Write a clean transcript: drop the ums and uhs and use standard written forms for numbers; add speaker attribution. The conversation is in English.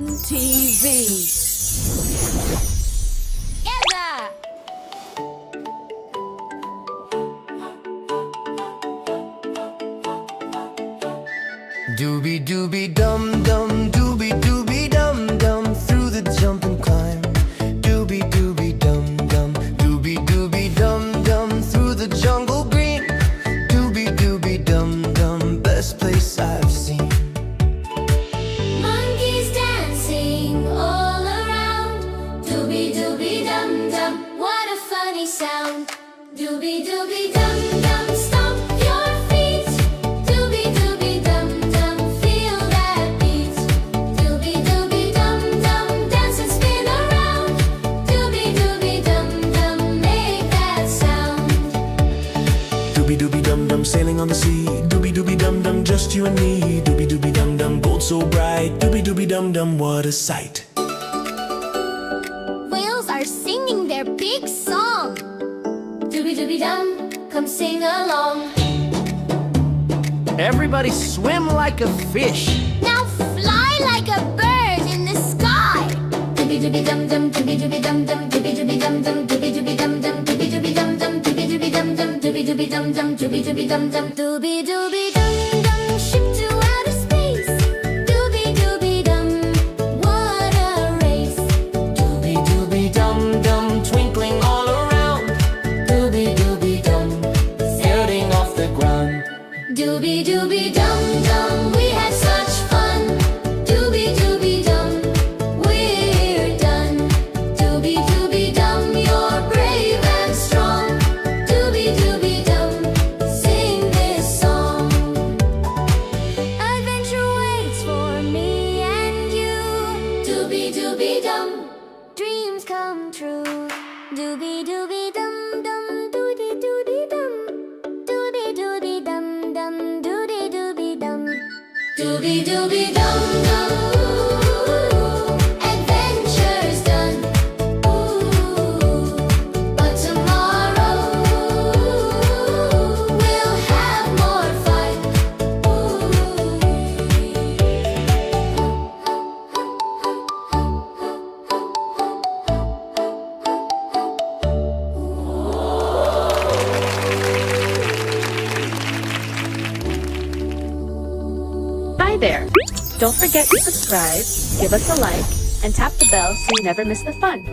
Speaker 1: on TV. Together!
Speaker 2: Dooby dooby dum dum, dooby dooby dum dum, through the jump and climb. Dooby dooby dum dum, dooby dooby dum dum, through the jungle green. Dooby dooby dum dum, best place I've seen.
Speaker 3: Monkeys dancing all around. Dooby dooby dum dum, what a funny sound. Dooby dooby dum dum, stomp your feet. Dooby dooby dum dum, feel that beat. Dooby dooby dum dum, dance and spin around. Dooby dooby dum dum, make that sound.
Speaker 4: Dooby dooby dum dum, sailing on the sea. Dooby dooby dum dum, just you and me. Dooby dooby dum dum, gold so bright. Dooby dooby dum dum, what a sight.
Speaker 3: Whales are singing their big song. Dooby dooby dum, come sing along.
Speaker 2: Everybody swim like a fish.
Speaker 3: Now fly like a bird in the sky. Dooby dooby dum dum, dooby dooby dum dum, dooby dooby dum dum, dooby dooby dum dum, dooby dooby dum dum, dooby dooby dum dum, dooby dooby dum dum, dooby dooby dum dum, dooby dooby dum dum, ship to outer space. Dooby dooby dum, what a race.
Speaker 2: Dooby dooby dum dum, twinkling all around. Dooby dooby dum, floating off the ground.
Speaker 3: Dooby dooby dum dum, we had such fun. Dooby dooby dum, we're done. Dooby dooby dum, you're brave and strong. Dooby dooby dum, sing this song. Adventure waits for me and you. Dooby dooby dum, dreams come true. Dooby dooby dum dum, doody doody dum. Dooby dooby dum dum, doody dooby dum. Dooby dooby dum dum, adventure's done. Ooh, but tomorrow we'll have more fun.
Speaker 1: Hi there! Don't forget to subscribe, give us a like, and tap the bell so you never miss the fun.